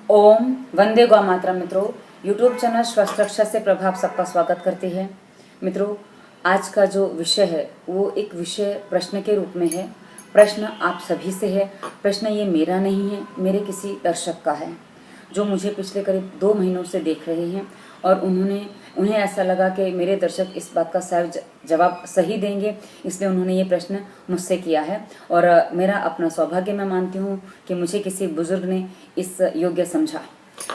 ओम वंदे गौ मातरम। मित्रों, YouTube channel स्वस्थ रक्षा से प्रभाव सबका स्वागत करती है। मित्रों, आज का जो विषय है वो एक विषय प्रश्न के रूप में है। प्रश्न आप सभी से है। प्रश्न ये मेरा नहीं है, मेरे किसी दर्शक का है जो मुझे पिछले करीब 2 महीनों से देख रहे हैं और उन्हें ऐसा लगा कि मेरे दर्शक इस बात का शायद जवाब सही देंगे, इसलिए उन्होंने ये प्रश्न मुझसे किया है। और मेरा अपना सौभाग्य मैं मानती हूँ कि मुझे किसी बुजुर्ग ने इस योग्य समझा।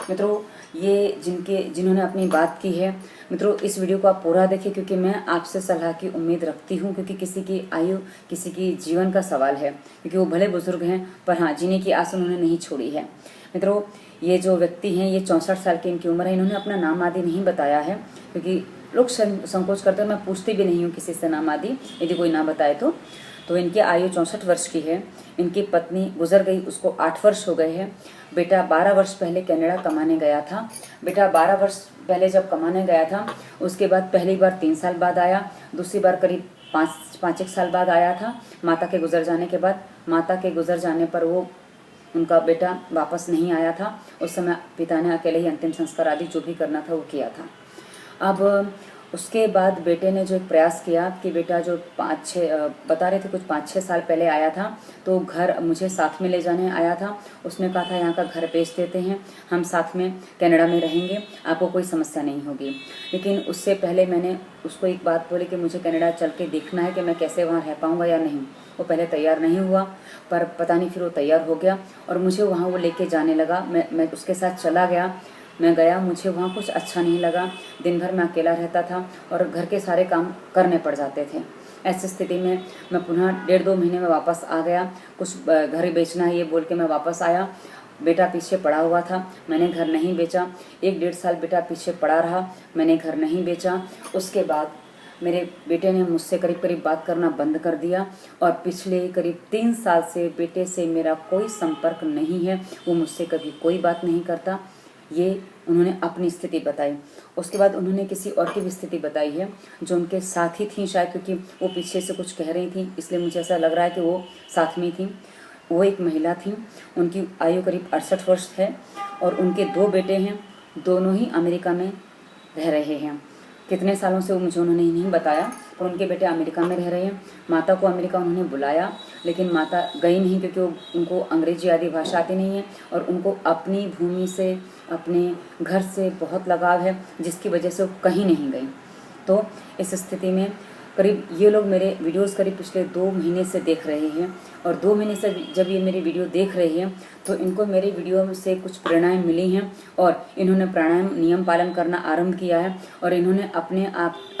मित्रों, ये जिन्होंने अपनी बात की है, मित्रों इस वीडियो को आप पूरा देखें क्योंकि मैं आपसे सलाह की उम्मीद रखती हूँ, क्योंकि किसी की आयु, किसी की जीवन का सवाल है। क्योंकि वो भले बुजुर्ग हैं पर हाँ, जीने की आस उन्होंने नहीं छोड़ी है। मित्रों, ये जो व्यक्ति हैं ये 64 साल की इनकी उम्र है। इन्होंने अपना नाम आदि नहीं बताया है क्योंकि लोग संकोच करते हैं। मैं पूछती भी नहीं हूँ किसी से नाम आदि, यदि कोई ना बताए तो इनकी आयु 64 वर्ष की है। इनकी पत्नी गुजर गई, उसको 8 वर्ष हो गए हैं। बेटा 12 वर्ष पहले कनाडा कमाने गया था। बेटा 12 वर्ष पहले जब कमाने गया था, उसके बाद पहली बार 3 साल बाद आया, दूसरी बार करीब 5 एक साल बाद आया था माता के गुजर जाने के बाद। माता के गुजर जाने पर उनका बेटा वापस नहीं आया था। उस समय पिता ने अकेले ही अंतिम संस्कार आदि जो भी करना था वो किया था। अब उसके बाद बेटे ने जो एक प्रयास किया कि बेटा जो 5-6 बता रहे थे कुछ 5-6 साल पहले आया था, तो घर मुझे साथ में ले जाने आया था। उसने कहा था यहाँ का घर बेच देते हैं, हम साथ में कनाडा में रहेंगे, आपको कोई समस्या नहीं होगी। लेकिन उससे पहले मैंने उसको एक बात बोली कि मुझे कनाडा चल के देखना है कि मैं कैसे वहाँ रह पाऊँगा या नहीं। वो पहले तैयार नहीं हुआ, पर पता नहीं फिर वो तैयार हो गया और मुझे वहाँ वो लेके जाने लगा। मैं उसके साथ चला गया। मैं गया, मुझे वहाँ कुछ अच्छा नहीं लगा। दिन भर मैं अकेला रहता था और घर के सारे काम करने पड़ जाते थे। ऐसी स्थिति में मैं पुनः 1.5-2 महीने में वापस आ गया। कुछ घर बेचना है ये बोल के मैं वापस आया। बेटा पीछे पड़ा हुआ था, मैंने घर नहीं बेचा। 1-1.5 साल बेटा पीछे पड़ा रहा, मैंने घर नहीं बेचा। उसके बाद मेरे बेटे ने मुझसे करीब करीब बात करना बंद कर दिया और पिछले करीब 3 साल से बेटे से मेरा कोई संपर्क नहीं है। वो मुझसे कभी कोई बात नहीं करता। ये उन्होंने अपनी स्थिति बताई। उसके बाद उन्होंने किसी और की भी स्थिति बताई है जो उनके साथ ही थी शायद, क्योंकि वो पीछे से कुछ कह रही थी, इसलिए मुझे ऐसा लग रहा है कि वो साथ में थी। वो एक महिला थी, उनकी आयु करीब 68 वर्ष है और उनके 2 बेटे हैं। दोनों ही अमेरिका में रह रहे हैं। कितने सालों से वो मुझे उन्होंने नहीं बताया, पर उनके बेटे अमेरिका में रह रहे हैं। माता को अमेरिका उन्होंने बुलाया, लेकिन माता गई नहीं क्योंकि उनको अंग्रेजी आदि भाषा आती नहीं है और उनको अपनी भूमि से, अपने घर से बहुत लगाव है, जिसकी वजह से वो कहीं नहीं गई। तो इस स्थिति में करीब ये लोग मेरे वीडियोस करीब पिछले 2 महीने से देख रहे हैं और 2 महीने से जब ये मेरी वीडियो देख रहे हैं तो इनको मेरे वीडियो से कुछ प्रेरणाएं मिली हैं और इन्होंने प्राणायाम नियम पालन करना आरंभ किया है और इन्होंने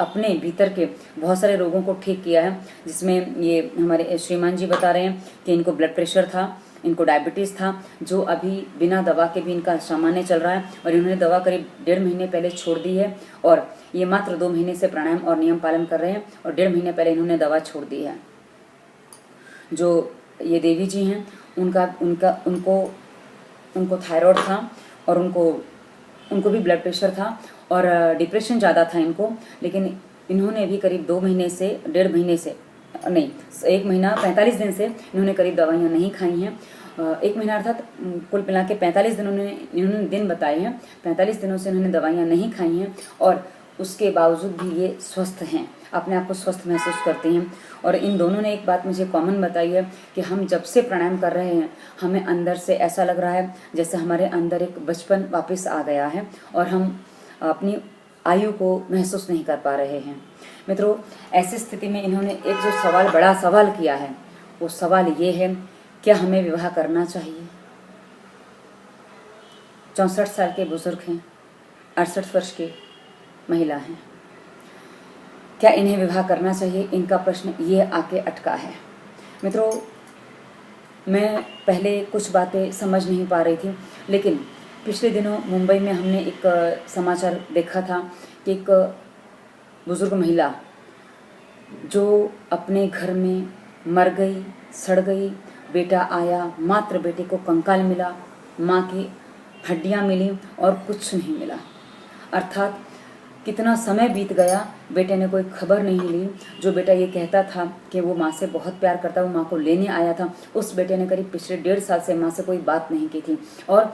अपने भीतर के बहुत सारे रोगों को ठीक किया है। जिसमें ये हमारे श्रीमान जी बता रहे हैं कि इनको ब्लड प्रेशर था, इनको डायबिटीज़ था, जो अभी बिना दवा के भी इनका सामान्य चल रहा है और इन्होंने दवा करीब 1.5 महीने पहले छोड़ दी है और ये मात्र 2 महीने से प्राणायाम और नियम पालन कर रहे हैं और 1.5 महीने पहले इन्होंने दवा छोड़ दी है। जो ये देवी जी हैं उनको थायराइड था और उनको भी ब्लड प्रेशर था और डिप्रेशन ज़्यादा था इनको। लेकिन इन्होंने भी करीब 2 महीने से 1.5 महीने से नहीं 1 महीना 45 दिन से इन्होंने करीब दवाइयाँ नहीं खाई हैं। 1 महीना अर्थात कुल मिला के 45 दिन इन्होंने दिन बताए हैं। 45 दिनों से इन्होंने दवाइयाँ नहीं खाई हैं और उसके बावजूद भी ये स्वस्थ हैं, अपने आप को स्वस्थ महसूस करती हैं। और इन दोनों ने एक बात मुझे कॉमन बताई है कि हम जब से प्राणायाम कर रहे हैं हमें अंदर से ऐसा लग रहा है जैसे हमारे अंदर एक बचपन वापस आ गया है और हम अपनी आयु को महसूस नहीं कर पा रहे हैं। मित्रों, ऐसी स्थिति में इन्होंने एक जो बड़ा सवाल किया है, वो सवाल ये है, क्या हमें विवाह करना चाहिए? 64 साल के बुजुर्ग हैं, 68 वर्ष की महिला हैं, क्या इन्हें विवाह करना चाहिए? इनका प्रश्न ये आके अटका है। मित्रों, मैं पहले कुछ बातें समझ नहीं पा रही थी, लेकिन पिछले दिनों मुंबई में हमने एक समाचार देखा था कि एक बुजुर्ग महिला जो अपने घर में मर गई, सड़ गई। बेटा आया, मात्र बेटे को कंकाल मिला, माँ की हड्डियाँ मिली और कुछ नहीं मिला। अर्थात कितना समय बीत गया, बेटे ने कोई खबर नहीं ली। जो बेटा ये कहता था कि वो माँ से बहुत प्यार करता, वो माँ को लेने आया था, उस बेटे ने करीब पिछले 1.5 साल से माँ से कोई बात नहीं की थी और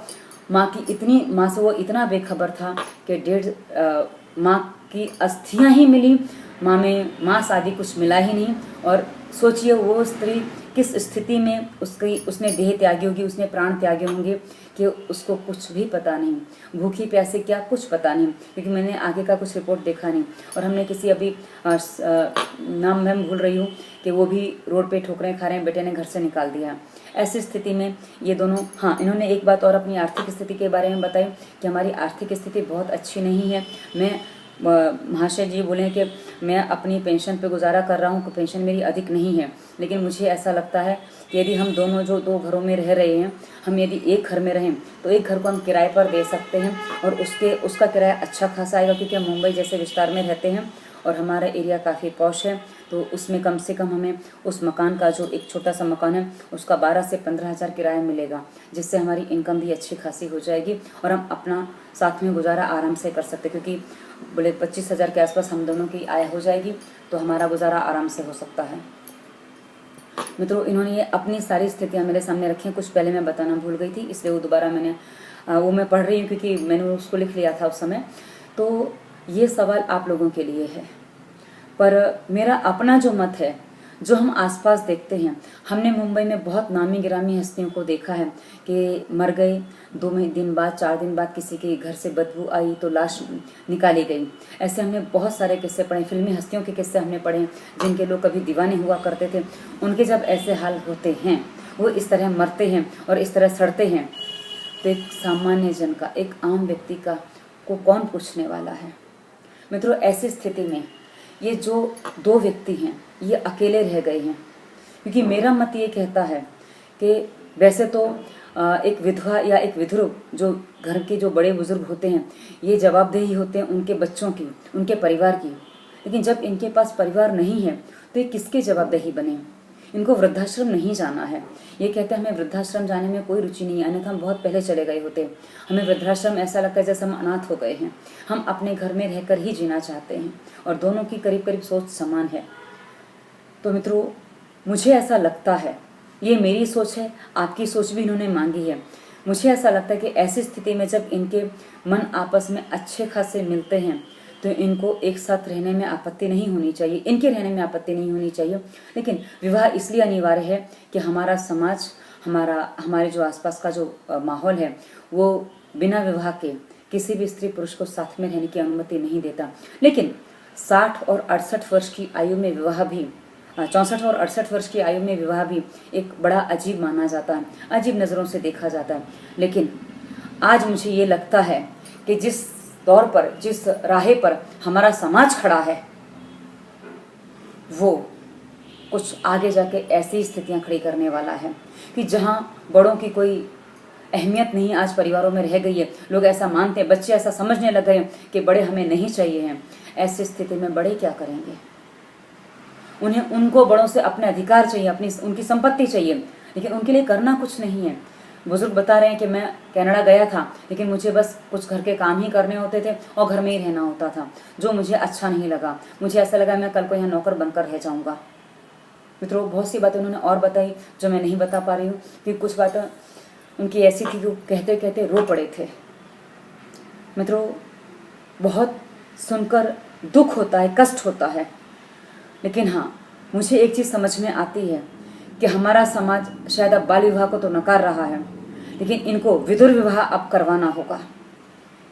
माँ से वो इतना बेखबर था कि 1.5 माँ की अस्थियां ही मिली, माँ से आगे कुछ मिला ही नहीं। और सोचिए वो स्त्री किस स्थिति में उसने देह त्यागी होगी, उसने प्राण त्यागे होंगे कि उसको कुछ भी पता नहीं, भूखी प्यासी क्या कुछ पता नहीं, क्योंकि मैंने आगे का कुछ रिपोर्ट देखा नहीं। और हमने किसी अभी नाम मैं भूल रही हूँ कि वो भी रोड पे ठोकरें खा रहे हैं, बेटे ने घर से निकाल दिया। ऐसी स्थिति में ये दोनों, हाँ, इन्होंने एक बात और अपनी आर्थिक स्थिति के बारे में बताई कि हमारी आर्थिक स्थिति बहुत अच्छी नहीं है। मैं महाशय जी बोले कि मैं अपनी पेंशन पे गुजारा कर रहा हूँ, पेंशन मेरी अधिक नहीं है, लेकिन मुझे ऐसा लगता है कि यदि हम दोनों जो 2 घरों में रह रहे हैं, हम यदि एक घर में रहें तो एक घर को हम किराए पर दे सकते हैं और उसका किराया अच्छा खासा आएगा, क्योंकि हम मुंबई जैसे विस्तार में रहते हैं और हमारा एरिया काफ़ी पॉश है। तो उसमें कम से कम हमें उस मकान का, जो एक छोटा सा मकान है, उसका 12 से 15 हज़ार किराया मिलेगा, जिससे हमारी इनकम भी अच्छी खासी हो जाएगी और हम अपना साथ में गुजारा आराम से कर सकते, क्योंकि बोले 25 हज़ार के आसपास हम दोनों की आय हो जाएगी, तो हमारा गुजारा आराम से हो सकता है। मित्रों, इन्होंने ये अपनी सारी स्थितियाँ मेरे सामने रखी हैं। कुछ पहले मैं बताना भूल गई थी, इसलिए वो दोबारा वो मैं पढ़ रही हूँ, क्योंकि मैंने उसको लिख लिया था उस समय। तो ये सवाल आप लोगों के लिए है, पर मेरा अपना जो मत है, जो हम आसपास देखते हैं, हमने मुंबई में बहुत नामी गिरामी हस्तियों को देखा है कि मर गए, 2 दिन बाद 4 दिन बाद किसी के घर से बदबू आई तो लाश निकाली गई। ऐसे हमने बहुत सारे किस्से पढ़े, फिल्मी हस्तियों के किस्से हमने पढ़े, जिनके लोग कभी दीवाने हुआ करते थे। उनके जब ऐसे हाल होते हैं, वो इस तरह मरते हैं और इस तरह सड़ते हैं, तो एक सामान्य जन का, एक आम व्यक्ति का को कौन पूछने वाला है। मित्रों, ऐसी स्थिति में ये जो 2 व्यक्ति हैं, ये अकेले रह गए हैं, क्योंकि मेरा मत ये कहता है कि वैसे तो एक विधवा या एक विधुर, जो घर के जो बड़े बुजुर्ग होते हैं, ये जवाबदेही होते हैं उनके बच्चों की, उनके परिवार की। लेकिन जब इनके पास परिवार नहीं है तो ये किसके जवाबदेही बने। इनको वृद्धाश्रम नहीं जाना है। ये कहते हैं हमें वृद्धाश्रम जाने में कोई रुचि नहीं है, अन्यथा हम बहुत पहले चले गए होते। हमें वृद्धाश्रम ऐसा लगता है जैसे हम अनाथ हो गए हैं। हम अपने घर में रहकर ही जीना चाहते हैं, और दोनों की करीब करीब सोच समान है। तो मित्रों, मुझे ऐसा लगता है, ये मेरी सोच है, आपकी सोच भी इन्होंने मांगी है। मुझे ऐसा लगता है कि ऐसी स्थिति में जब इनके मन आपस में अच्छे खासे मिलते हैं तो इनको एक साथ रहने में आपत्ति नहीं होनी चाहिए, इनके रहने में आपत्ति नहीं होनी चाहिए। लेकिन विवाह इसलिए अनिवार्य है कि हमारा समाज, हमारे जो आसपास का जो माहौल है, वो बिना विवाह के किसी भी स्त्री पुरुष को साथ में रहने की अनुमति नहीं देता। लेकिन 60 और 68 वर्ष की आयु में विवाह भी, 64 और 68 वर्ष की आयु में विवाह भी एक बड़ा अजीब माना जाता है, अजीब नज़रों से देखा जाता है। लेकिन आज मुझे ये लगता है कि जिस दौर पर, जिस राह पर हमारा समाज खड़ा है, वो कुछ आगे जाके ऐसी स्थितियां खड़ी करने वाला है कि जहां बड़ों की कोई अहमियत नहीं आज परिवारों में रह गई है। लोग ऐसा मानते हैं, बच्चे ऐसा समझने लग गए हैं कि बड़े हमें नहीं चाहिए हैं। ऐसी स्थिति में बड़े क्या करेंगे? उनको बड़ों से अपने अधिकार चाहिए, उनकी संपत्ति चाहिए, लेकिन उनके लिए करना कुछ नहीं है। बुजुर्ग बता रहे हैं कि मैं कनाडा गया था, लेकिन मुझे बस कुछ घर के काम ही करने होते थे और घर में ही रहना होता था, जो मुझे अच्छा नहीं लगा। मुझे ऐसा लगा मैं कल को यहाँ नौकर बनकर रह जाऊँगा। मित्रों, बहुत सी बातें उन्होंने और बताई जो मैं नहीं बता पा रही हूँ, क्योंकि कुछ बातें उनकी ऐसी थी कि वो कहते कहते रो पड़े थे। मित्रों, बहुत सुनकर दुख होता है, कष्ट होता है, लेकिन हाँ, मुझे एक चीज़ समझ में आती है कि हमारा समाज शायद अब बाल विवाह को तो नकार रहा है, लेकिन इनको विधुर विवाह अब करवाना होगा।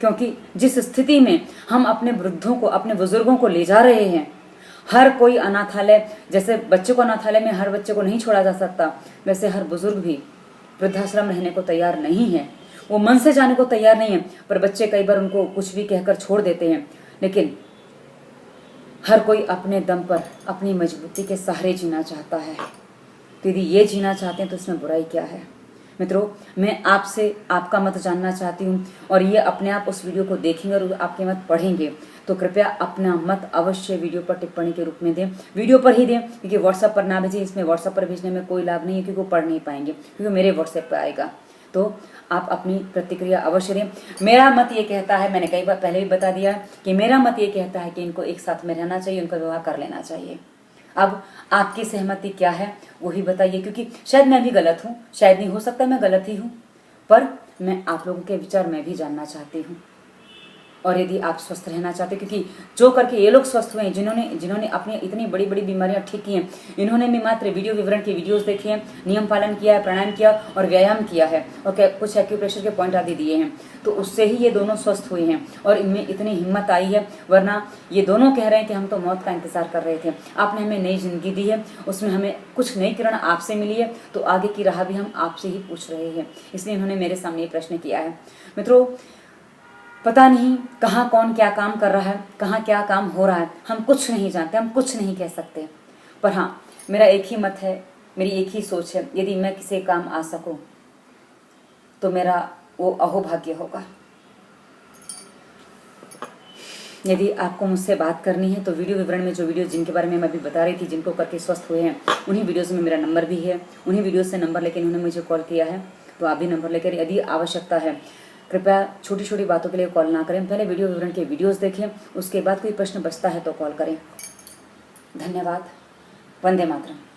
क्योंकि जिस स्थिति में हम अपने वृद्धों को, अपने बुजुर्गों को ले जा रहे हैं, हर कोई अनाथालय, जैसे बच्चे को अनाथालय में हर बच्चे को नहीं छोड़ा जा सकता, वैसे हर बुजुर्ग भी वृद्धाश्रम रहने को तैयार नहीं है। वो मन से जाने को तैयार नहीं है, पर बच्चे कई बार उनको कुछ भी कहकर छोड़ देते हैं। लेकिन हर कोई अपने दम पर, अपनी मजबूती के सहारे जीना चाहता है। तो यदि ये जीना चाहते हैं तो इसमें बुराई क्या है? मित्रों, मैं आपसे आपका मत जानना चाहती हूँ, और ये अपने आप उस वीडियो को देखेंगे और आपके मत पढ़ेंगे तो कृपया अपना मत अवश्य वीडियो पर टिप्पणी के रूप में दें। वीडियो पर ही दें, क्योंकि व्हाट्सएप पर ना भेजें, इसमें व्हाट्सएप पर भेजने में कोई लाभ नहीं है, क्योंकि वो पढ़ नहीं पाएंगे, क्योंकि मेरे व्हाट्सएप पर आएगा। तो आप अपनी प्रतिक्रिया अवश्य दें। मेरा मत ये कहता है, मैंने कई बार पहले भी बता दिया कि मेरा मत ये कहता है कि इनको एक साथ में रहना चाहिए, उनका विवाह कर लेना चाहिए। अब आपकी सहमति क्या है वही बताइए, क्योंकि शायद मैं भी गलत हूँ, शायद नहीं, हो सकता मैं गलत ही हूँ, पर मैं आप लोगों के विचार मैं भी जानना चाहती हूँ। और यदि आप स्वस्थ रहना चाहते, क्योंकि जो करके ये लोग स्वस्थ हुए हैं, जिन्होंने अपनी इतनी बड़ी बड़ी बीमारियां ठीक की हैं, इन्होंने भी मात्र वीडियो विवरण की वीडियोस देखी हैं, नियम पालन किया है, प्राणायाम किया और व्यायाम किया है और कुछ एक्यूप्रेशर के पॉइंट आदि दिए हैं, तो उससे ही ये दोनों स्वस्थ हुए हैं और इनमें इतनी हिम्मत आई है। वरना ये दोनों कह रहे हैं कि हम तो मौत का इंतजार कर रहे थे, आपने हमें नई जिंदगी दी है, उसमें हमें कुछ नई किरण आपसे मिली है, तो आगे की राह भी हम आपसे ही पूछ रहे हैं। इसलिए इन्होंने मेरे सामने ये प्रश्न किया है। मित्रों, पता नहीं कहाँ कौन क्या काम कर रहा है, कहाँ क्या काम हो रहा है, हम कुछ नहीं जानते, हम कुछ नहीं कह सकते। पर हाँ, मेरा एक ही मत है, मेरी एक ही सोच है, यदि मैं किसी काम आ सकूं तो मेरा वो अहोभाग्य होगा। यदि आपको मुझसे बात करनी है तो वीडियो विवरण में जो वीडियो जिनके बारे में मैं अभी बता रही थी, जिनको करके स्वस्थ हुए हैं, उन्हीं वीडियोस में मेरा नंबर भी है, उन्हीं वीडियो से नंबर लेकर इन्होंने मुझे कॉल किया है। तो आप भी नंबर लेकर, यदि आवश्यकता है, कृपया छोटी छोटी बातों के लिए कॉल ना करें, पहले वीडियो विवरण के वीडियोस देखें, उसके बाद कोई प्रश्न बचता है तो कॉल करें। धन्यवाद। वंदे मातरम।